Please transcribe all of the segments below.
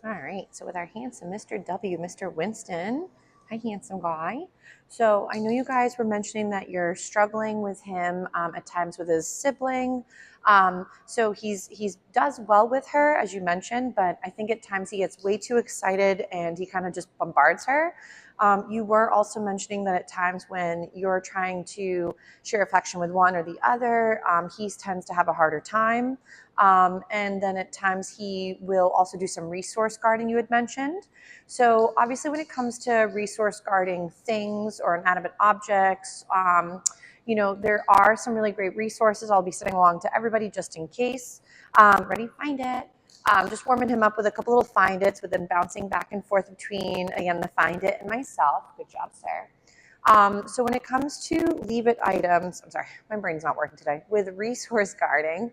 All right, so with our handsome Mr. W, Mr. Winston. Hi, handsome guy. So I know you guys were mentioning that you're struggling with him at times with his sibling. So he's does well with her, as you mentioned, but I think at times he gets way too excited and he kind of just bombards her. You were also mentioning that at times when you're trying to share affection with one or the other, he tends to have a harder time. And then at times he will also do some resource guarding, you had mentioned. So obviously when it comes to resource guarding things or inanimate objects, there are some really great resources. I'll be sending along to everybody just in case. Ready? Find it. Just warming him up with a couple little find its, but then bouncing back and forth between, again, the find it and myself. Good job, sir. So when it comes to leave it items, I'm sorry, my brain's not working today, with resource guarding,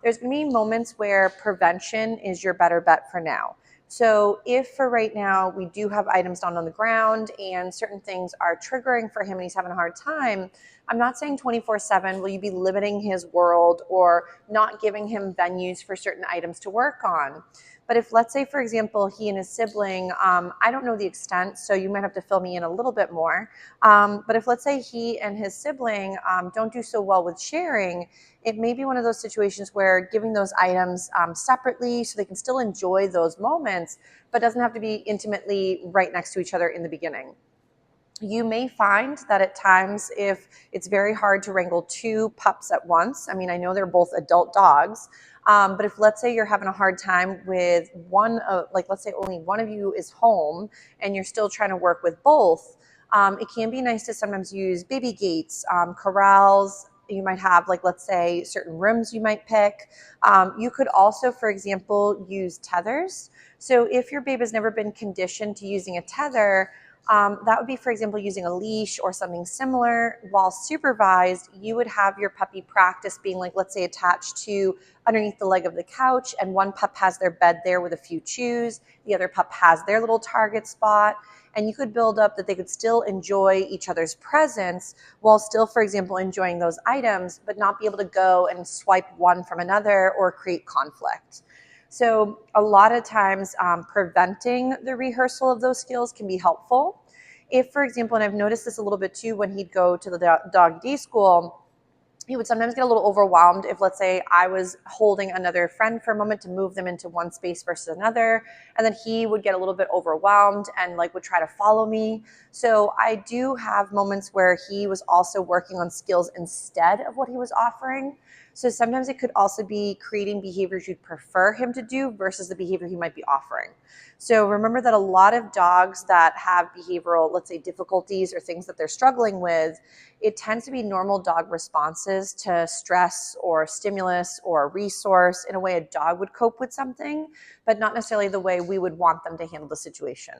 there's going to be moments where prevention is your better bet for now. So if for right now we do have items down on the ground and certain things are triggering for him and he's having a hard time, I'm not saying 24/7 will you be limiting his world or not giving him venues for certain items to work on. But if, let's say, for example, he and his sibling, I don't know the extent, so you might have to fill me in a little bit more. But if, let's say, he and his sibling don't do so well with sharing, it may be one of those situations where giving those items separately so they can still enjoy those moments, but doesn't have to be intimately right next to each other in the beginning. You may find that at times, if it's very hard to wrangle two pups at once, I mean, I know they're both adult dogs, but if, let's say, you're having a hard time with one of, like, let's say only one of you is home and you're still trying to work with both, it can be nice to sometimes use baby gates, corrals. You might have, like, let's say, certain rooms you might pick. You could also, for example, use tethers. So if your babe has never been conditioned to using a tether, that would be, for example, using a leash or something similar. While supervised, you would have your puppy practice being, like, let's say, attached to underneath the leg of the couch, and one pup has their bed there with a few chews, the other pup has their little target spot, and you could build up that they could still enjoy each other's presence while still, for example, enjoying those items, but not be able to go and swipe one from another or create conflict. So a lot of times preventing the rehearsal of those skills can be helpful. If, for example, and I've noticed this a little bit too when he'd go to the Doggie Day School, he would sometimes get a little overwhelmed if, let's say, I was holding another friend for a moment to move them into one space versus another, and then he would get a little bit overwhelmed and, like, would try to follow me. So I do have moments where he was also working on skills instead of what he was offering. So sometimes it could also be creating behaviors you'd prefer him to do versus the behavior he might be offering. So remember that a lot of dogs that have behavioral, let's say, difficulties or things that they're struggling with, it tends to be normal dog responses to stress or stimulus or a resource in a way a dog would cope with something, but not necessarily the way we would want them to handle the situation.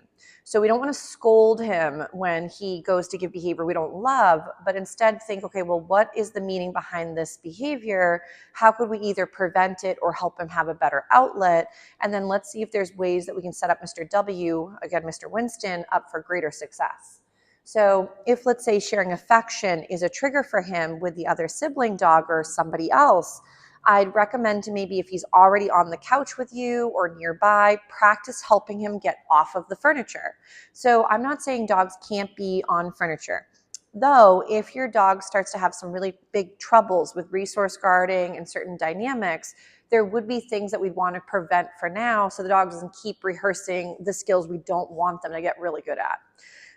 So we don't want to scold him when he goes to give behavior we don't love, but instead think, okay, well, what is the meaning behind this behavior? How could we either prevent it or help him have a better outlet? And then let's see if there's ways that we can set up Mr. W, again, Mr. Winston, up for greater success. So if, let's say, sharing affection is a trigger for him with the other sibling dog or somebody else, I'd recommend to maybe, if he's already on the couch with you or nearby, practice helping him get off of the furniture. So I'm not saying dogs can't be on furniture. Though, if your dog starts to have some really big troubles with resource guarding and certain dynamics, there would be things that we'd want to prevent for now so the dog doesn't keep rehearsing the skills we don't want them to get really good at.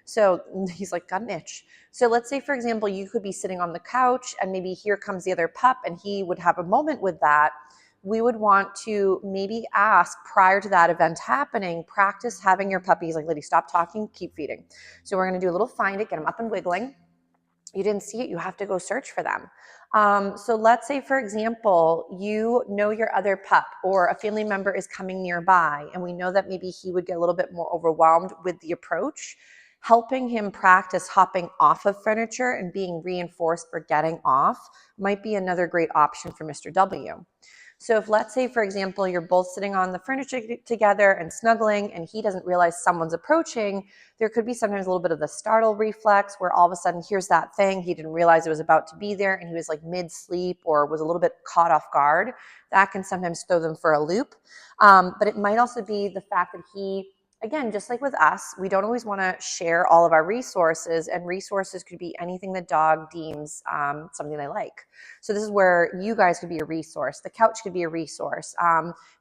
So he's like, got an itch. So let's say, for example, you could be sitting on the couch and maybe here comes the other pup and he would have a moment with that. We would want to maybe ask, prior to that event happening, practice having your puppies like, lady, stop talking, keep feeding. So we're going to do a little find it, get them up and wiggling. You didn't see it, you have to go search for them. So let's say, for example, you know your other pup or a family member is coming nearby, and we know that maybe he would get a little bit more overwhelmed with the approach. Helping him practice hopping off of furniture and being reinforced for getting off might be another great option for Mr. W. So if, let's say, for example, you're both sitting on the furniture together and snuggling and he doesn't realize someone's approaching, there could be sometimes a little bit of the startle reflex where all of a sudden here's that thing, he didn't realize it was about to be there and he was like mid-sleep or was a little bit caught off guard. That can sometimes throw them for a loop. But it might also be the fact that he, again, just like with us, we don't always want to share all of our resources, and resources could be anything the dog deems something they like. So this is where you guys could be a resource. The couch could be a resource.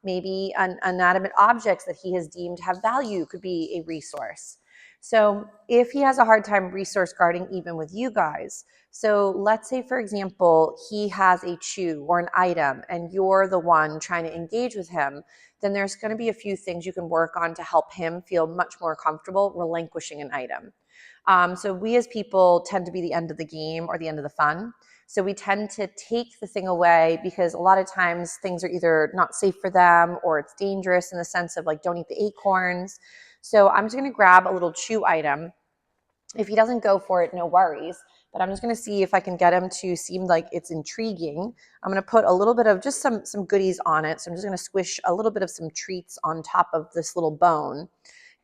Maybe inanimate objects that he has deemed have value could be a resource. So if he has a hard time resource guarding even with you guys, so let's say, for example, he has a chew or an item and you're the one trying to engage with him, then there's going to be a few things you can work on to help him feel much more comfortable relinquishing an item. So we as people tend to be the end of the game or the end of the fun. So we tend to take the thing away because a lot of times things are either not safe for them or it's dangerous in the sense of like, don't eat the acorns. So I'm just going to grab a little chew item. If he doesn't go for it, no worries. But I'm just going to see if I can get him to seem like it's intriguing. I'm going to put a little bit of just some goodies on it. So I'm just going to squish a little bit of some treats on top of this little bone,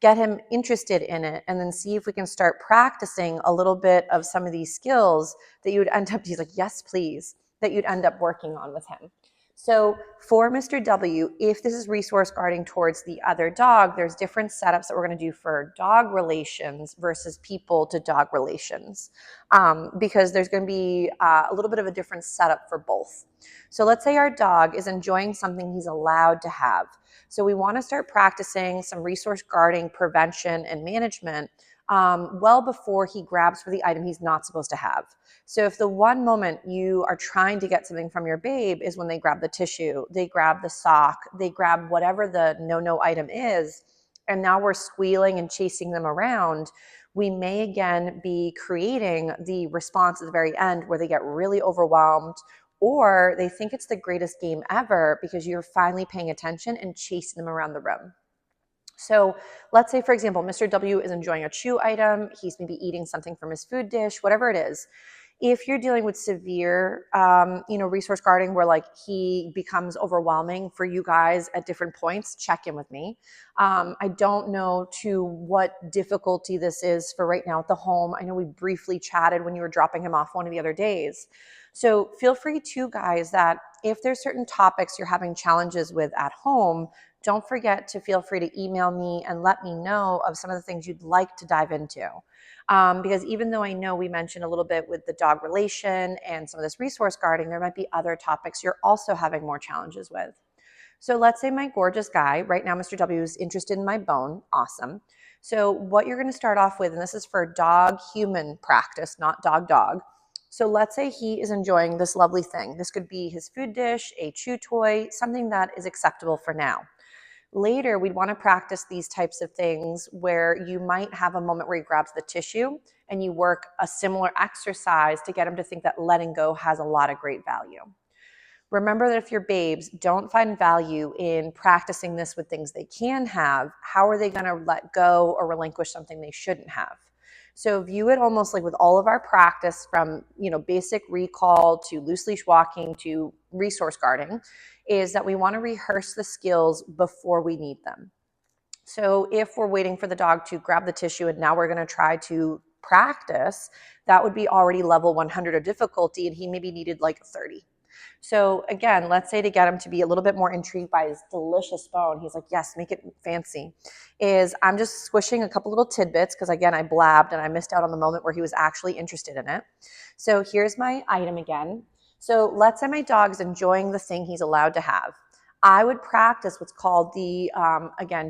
get him interested in it, and then see if we can start practicing a little bit of some of these skills that you would end up, he's like, yes, please, that you'd end up working on with him. So for Mr. W, if this is resource guarding towards the other dog, there's different setups that we're going to do for dog relations versus people to dog relations, because there's going to be a little bit of a different setup for both. So let's say our dog is enjoying something he's allowed to have. So we want to start practicing some resource guarding, prevention, and management well before he grabs for the item he's not supposed to have. So if the one moment you are trying to get something from your babe is when they grab the tissue, they grab the sock, they grab whatever the no-no item is, and now we're squealing and chasing them around, we may again be creating the response at the very end where they get really overwhelmed, or they think it's the greatest game ever because you're finally paying attention and chasing them around the room. So let's say, for example, Mr. W is enjoying a chew item. He's maybe eating something from his food dish, whatever it is. If you're dealing with severe, resource guarding where like he becomes overwhelming for you guys at different points, check in with me. I don't know to what difficulty this is for right now at the home. I know we briefly chatted when you were dropping him off one of the other days. So feel free to, guys, that if there's certain topics you're having challenges with at home, don't forget to feel free to email me and let me know of some of the things you'd like to dive into. Because even though I know we mentioned a little bit with the dog relation and some of this resource guarding, there might be other topics you're also having more challenges with. So let's say my gorgeous guy, right now Mr. W is interested in my bone. Awesome. So what you're going to start off with, and this is for dog-human practice, not dog-dog. So let's say he is enjoying this lovely thing. This could be his food dish, a chew toy, something that is acceptable for now. Later, we'd want to practice these types of things where you might have a moment where he grabs the tissue and you work a similar exercise to get him to think that letting go has a lot of great value. Remember that if your babes don't find value in practicing this with things they can have, how are they going to let go or relinquish something they shouldn't have? So view it almost like with all of our practice from, basic recall to loose leash walking to resource guarding, is that we want to rehearse the skills before we need them. So if we're waiting for the dog to grab the tissue and now we're going to try to practice, that would be already level 100 of difficulty and he maybe needed like 30. So again, let's say to get him to be a little bit more intrigued by his delicious bone, he's like, yes, make it fancy, is I'm just squishing a couple little tidbits because again, I blabbed and I missed out on the moment where he was actually interested in it. So here's my item again. So let's say my dog is enjoying the thing he's allowed to have. I would practice what's called the,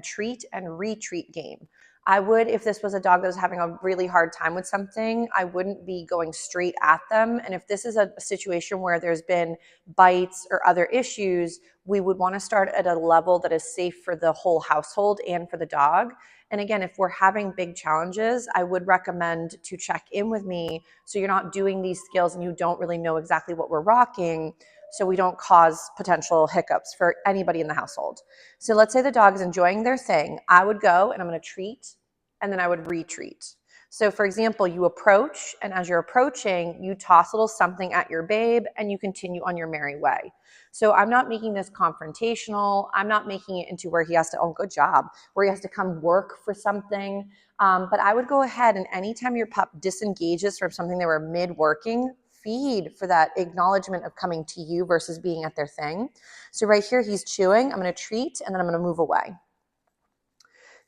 treat and retreat game. I would, if this was a dog that was having a really hard time with something, I wouldn't be going straight at them. And if this is a situation where there's been bites or other issues, we would want to start at a level that is safe for the whole household and for the dog. And again, if we're having big challenges, I would recommend to check in with me so you're not doing these skills and you don't really know exactly what we're rocking, so we don't cause potential hiccups for anybody in the household. So let's say the dog is enjoying their thing. I would go and I'm going to treat and then I would retreat. So for example, you approach, and as you're approaching, you toss a little something at your babe and you continue on your merry way. So I'm not making this confrontational. I'm not making it into where he has to, oh, good job, where he has to come work for something. But I would go ahead and anytime your pup disengages from something they were mid-working, feed for that acknowledgement of coming to you versus being at their thing. So right here, he's chewing. I'm going to treat, and then I'm going to move away.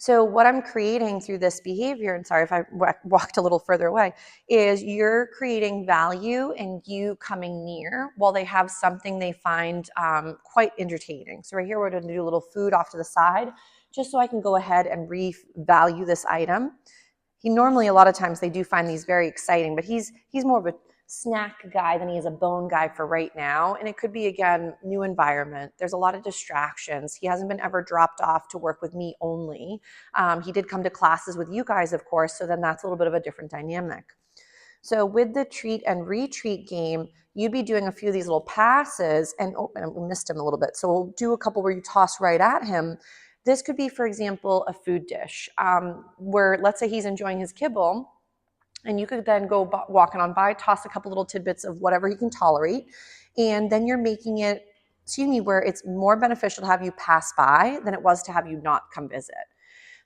So what I'm creating through this behavior, and sorry if I walked a little further away, is you're creating value in you coming near while they have something they find quite entertaining. So right here, we're going to do a little food off to the side, just so I can go ahead and revalue this item. He normally, a lot of times, they do find these very exciting, but he's more of a snack guy than he is a bone guy for right now. And it could be, again, new environment. There's a lot of distractions. He hasn't been ever dropped off to work with me only. He did come to classes with you guys, of course, so then that's a little bit of a different dynamic. So with the treat and retreat game, you'd be doing a few of these little passes, and I missed him a little bit. So we'll do a couple where you toss right at him. This could be, for example, a food dish where, let's say he's enjoying his kibble, and you could then go walking on by, toss a couple little tidbits of whatever he can tolerate, and then you're making it, where it's more beneficial to have you pass by than it was to have you not come visit.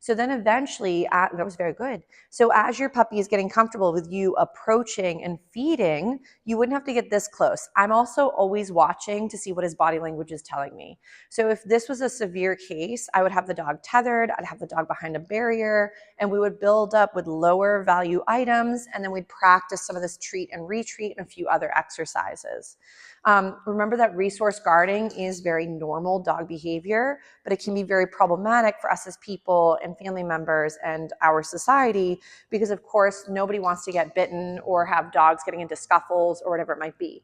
So then eventually, that was very good. So as your puppy is getting comfortable with you approaching and feeding, you wouldn't have to get this close. I'm also always watching to see what his body language is telling me. So if this was a severe case, I would have the dog tethered, I'd have the dog behind a barrier, and we would build up with lower value items, and then we'd practice some of this treat and retreat and a few other exercises. Remember that resource guarding is very normal dog behavior, but it can be very problematic for us as people and family members and our society because, of course, nobody wants to get bitten or have dogs getting into scuffles or whatever it might be.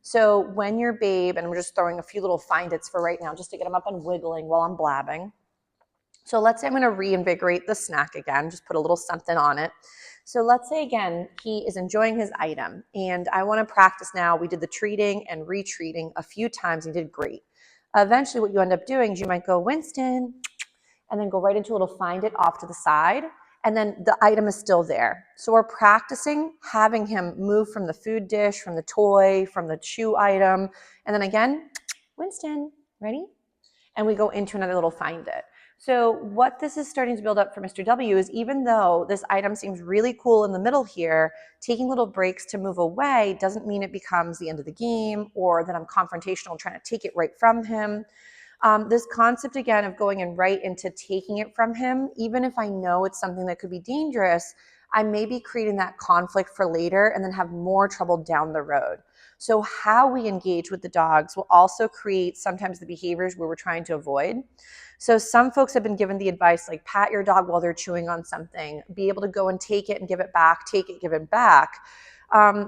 So when your babe, and I'm just throwing a few little find-its for right now just to get them up and wiggling while I'm blabbing. So let's say I'm going to reinvigorate the snack again, just put a little something on it. So let's say, again, he is enjoying his item, and I want to practice now. We did the treating and retreating a few times. He did great. Eventually, what you end up doing is you might go, Winston, and then go right into a little find it off to the side, and then the item is still there. So we're practicing having him move from the food dish, from the toy, from the chew item, and then again, Winston, ready? And we go into another little find it. So what this is starting to build up for Mr. W is, even though this item seems really cool in the middle here, taking little breaks to move away doesn't mean it becomes the end of the game or that I'm confrontational trying to take it right from him. This concept, again, of going in right into taking it from him, even if I know it's something that could be dangerous, I may be creating that conflict for later and then have more trouble down the road. So how we engage with the dogs will also create sometimes the behaviors where we're trying to avoid. So some folks have been given the advice, like pat your dog while they're chewing on something, be able to go and take it and give it back, take it, give it back.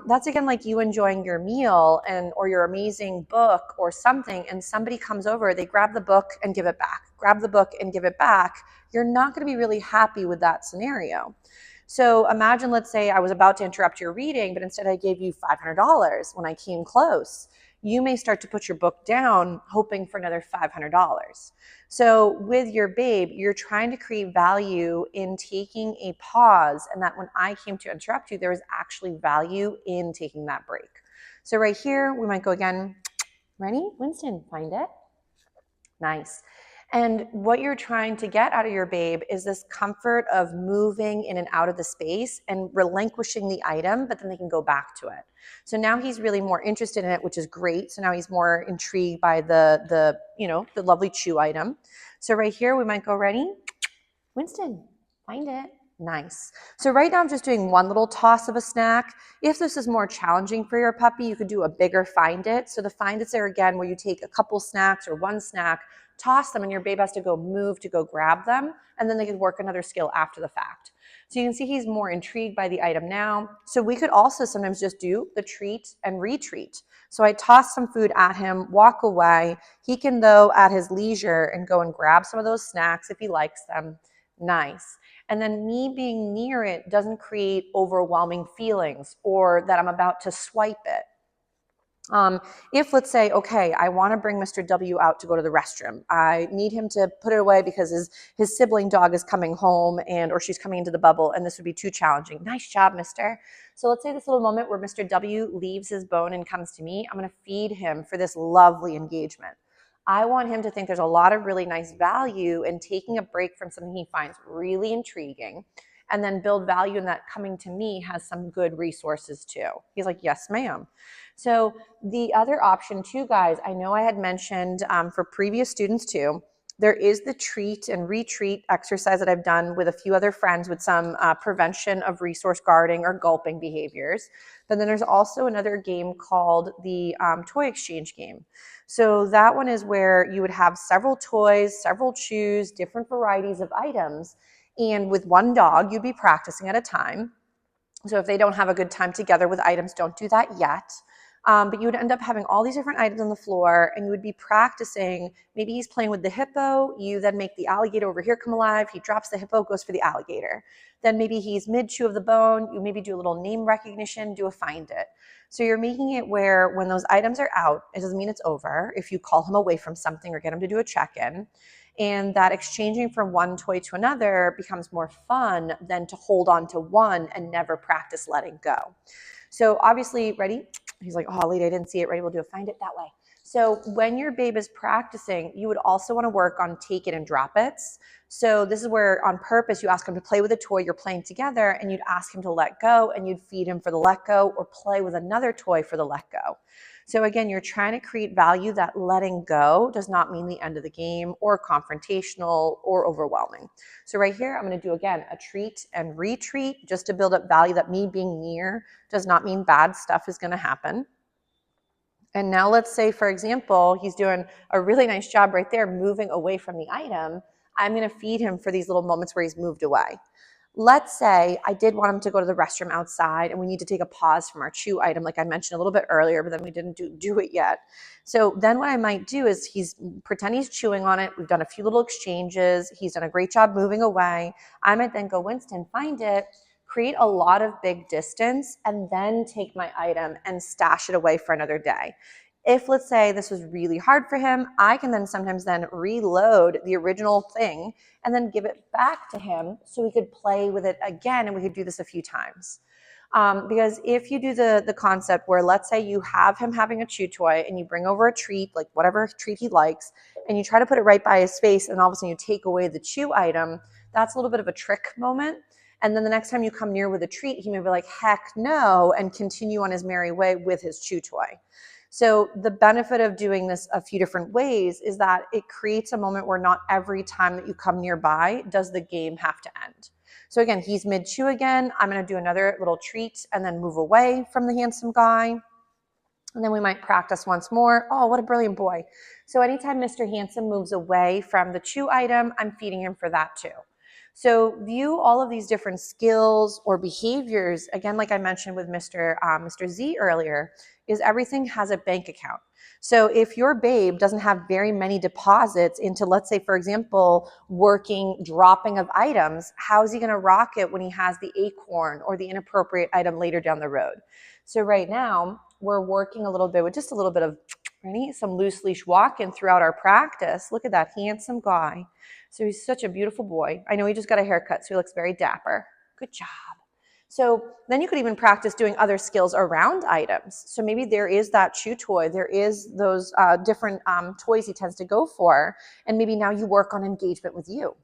That's, again, like you enjoying your meal or your amazing book or something, and somebody comes over, they grab the book and give it back, grab the book and give it back. You're not going to be really happy with that scenario. So imagine, let's say I was about to interrupt your reading, but instead I gave you $500 when I came close. You may start to put your book down, hoping for another $500. So with your babe, you're trying to create value in taking a pause, and that when I came to interrupt you, there was actually value in taking that break. So right here, we might go again. Ready? Winston, find it. Nice. And what you're trying to get out of your babe is this comfort of moving in and out of the space and relinquishing the item, but then they can go back to it. So now he's really more interested in it, which is great. So now he's more intrigued by the lovely chew item. So right here, we might go, ready? Winston, find it. Nice. So right now I'm just doing one little toss of a snack. If this is more challenging for your puppy, you could do a bigger find it. So the find it's there again where you take a couple snacks or one snack, toss them, and your babe has to go move to go grab them, and then they could work another skill after the fact. So you can see he's more intrigued by the item now. So we could also sometimes just do the treat and retreat. So I toss some food at him, walk away. He can, though, at his leisure and go and grab some of those snacks if he likes them. Nice. And then me being near it doesn't create overwhelming feelings or that I'm about to swipe it. If let's say, okay, I want to bring Mr. W out to go to the restroom. I need him to put it away because his sibling dog is coming home or she's coming into the bubble, and this would be too challenging. Nice job, mister. So let's say this little moment where Mr. W leaves his bone and comes to me. I'm going to feed him for this lovely engagement. I want him to think there's a lot of really nice value in taking a break from something he finds really intriguing, and then build value in that coming to me has some good resources too. He's like, yes, ma'am. So the other option too, guys, I know I had mentioned for previous students too, there is the treat and retreat exercise that I've done with a few other friends with some prevention of resource guarding or gulping behaviors. But then there's also another game called the toy exchange game. So that one is where you would have several toys, several chews, different varieties of items. And with one dog, you'd be practicing at a time. So if they don't have a good time together with items, don't do that yet. But you would end up having all these different items on the floor, and you would be practicing. Maybe he's playing with the hippo. You then make the alligator over here come alive. He drops the hippo, goes for the alligator. Then maybe he's mid-chew of the bone. You maybe do a little name recognition, do a find it. So you're making it where when those items are out, it doesn't mean it's over if you call him away from something or get him to do a check-in. And that exchanging from one toy to another becomes more fun than to hold on to one and never practice letting go. So obviously, ready? He's like, oh, lady, I didn't see it. Ready? We'll do a find it that way. So when your babe is practicing, you would also want to work on take it and drop it's. So this is where on purpose, you ask him to play with a toy you're playing together, and you'd ask him to let go, and you'd feed him for the let go or play with another toy for the let go. So again, you're trying to create value that letting go does not mean the end of the game or confrontational or overwhelming. So right here, I'm going to do, again, a treat and retreat just to build up value that me being near does not mean bad stuff is going to happen. And now let's say, for example, he's doing a really nice job right there, moving away from the item. I'm going to feed him for these little moments where he's moved away. Let's say I did want him to go to the restroom outside and we need to take a pause from our chew item, like I mentioned a little bit earlier, but then we didn't do it yet. So then what I might do is pretend he's chewing on it. We've done a few little exchanges. He's done a great job moving away. I might then go, Winston, find it, create a lot of big distance, and then take my item and stash it away for another day. If, let's say, this was really hard for him, I can then sometimes then reload the original thing and then give it back to him so he could play with it again, and we could do this a few times. Because if you do the concept where, let's say you have him having a chew toy and you bring over a treat, like whatever treat he likes, and you try to put it right by his face, and all of a sudden you take away the chew item, that's a little bit of a trick moment. And then the next time you come near with a treat, he may be like, heck no, and continue on his merry way with his chew toy. So the benefit of doing this a few different ways is that it creates a moment where not every time that you come nearby does the game have to end. So again, he's mid-chew again. I'm going to do another little treat and then move away from the handsome guy. And then we might practice once more. Oh, what a brilliant boy. So anytime Mr. Handsome moves away from the chew item, I'm feeding him for that too. So view all of these different skills or behaviors, again, like I mentioned with Mr. Z earlier, is everything has a bank account. So if your babe doesn't have very many deposits into, let's say, for example, dropping of items, how is he going to rock it when he has the acorn or the inappropriate item later down the road? So right now, we're working a little bit with just a little bit of some loose leash walking throughout our practice. Look at that handsome guy. So he's such a beautiful boy. I know he just got a haircut, so he looks very dapper. Good job. So then you could even practice doing other skills around items. So maybe there is that chew toy. There is those different toys he tends to go for. And maybe now you work on engagement with you.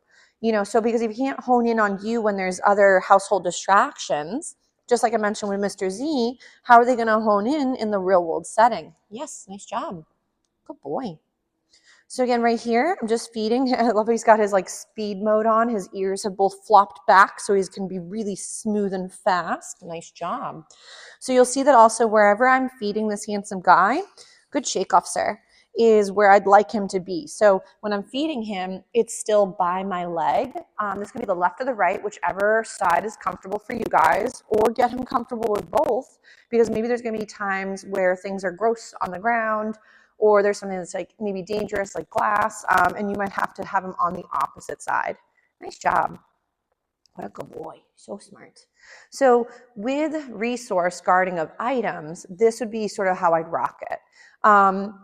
So because if you can't hone in on you when there's other household distractions, just like I mentioned with Mr. Z, how are they going to hone in the real world setting? Yes, nice job. Good boy. So again, right here, I'm just feeding. I love how he's got his speed mode on. His ears have both flopped back so he's going to be really smooth and fast. Nice job. So you'll see that also wherever I'm feeding this handsome guy, good shake off, sir, is where I'd like him to be. So when I'm feeding him, it's still by my leg. This could be the left or the right, whichever side is comfortable for you guys, or get him comfortable with both, because maybe there's going to be times where things are gross on the ground, or there's something that's maybe dangerous, like glass, and you might have to have him on the opposite side. Nice job. What a good boy. So smart. So with resource guarding of items, this would be sort of how I'd rock it.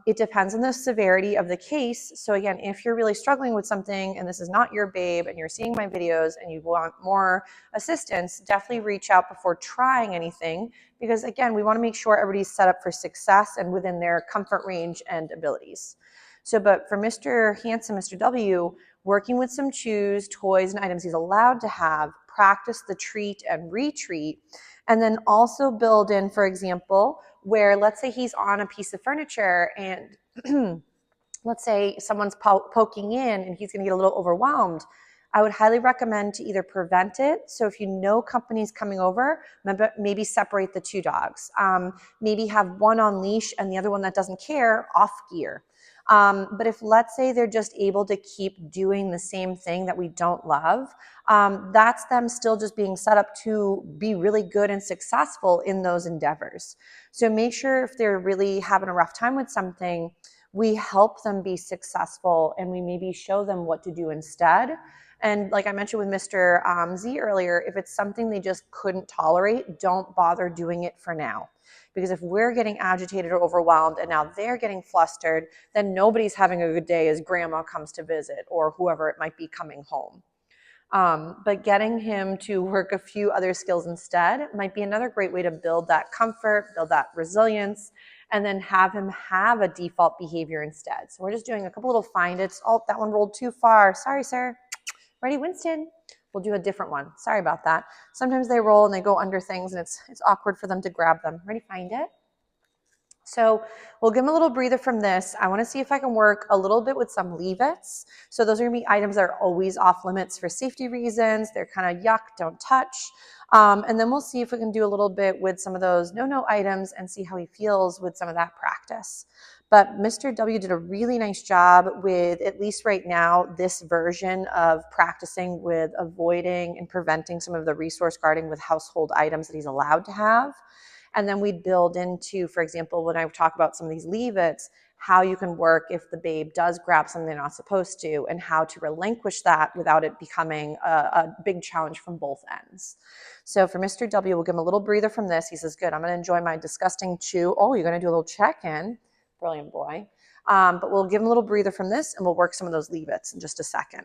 It depends on the severity of the case. So again, if you're really struggling with something and this is not your babe and you're seeing my videos and you want more assistance, definitely reach out before trying anything, because again, we want to make sure everybody's set up for success and within their comfort range and abilities. So, but for Mr. Handsome, Mr. W, working with some chews, toys, and items he's allowed to have, practice the treat and retreat, and then also build in, for example, where let's say he's on a piece of furniture and let's say someone's poking in and he's going to get a little overwhelmed. I would highly recommend to either prevent it. So if you know company's coming over, maybe separate the two dogs. Maybe have one on leash and the other one that doesn't care off gear. But if let's say they're just able to keep doing the same thing that we don't love, that's them still just being set up to be really good and successful in those endeavors. So make sure if they're really having a rough time with something, we help them be successful and we maybe show them what to do instead. And like I mentioned with Mr. Z earlier, if it's something they just couldn't tolerate, don't bother doing it for now. Because if we're getting agitated or overwhelmed and now they're getting flustered, then nobody's having a good day as grandma comes to visit or whoever it might be coming home. But getting him to work a few other skills instead might be another great way to build that comfort, build that resilience, and then have him have a default behavior instead. So we're just doing a couple little find its. Oh, that one rolled too far. Sorry, sir. Ready, Winston? We'll do a different one. Sorry about that. Sometimes they roll and they go under things and it's awkward for them to grab them. Ready, find it? So we'll give them a little breather from this. I want to see if I can work a little bit with some leave-its. So those are going to be items that are always off limits for safety reasons. They're kind of yuck, don't touch. And then we'll see if we can do a little bit with some of those no-no items and see how he feels with some of that practice. But Mr. W did a really nice job with, at least right now, this version of practicing with avoiding and preventing some of the resource guarding with household items that he's allowed to have. And then we'd build into, for example, when I talk about some of these leave-its, how you can work if the babe does grab something they're not supposed to and how to relinquish that without it becoming a big challenge from both ends. So for Mr. W, we'll give him a little breather from this. He says, good, I'm going to enjoy my disgusting chew. Oh, you're going to do a little check-in. Brilliant boy. But we'll give him a little breather from this and we'll work some of those leave-its in just a second.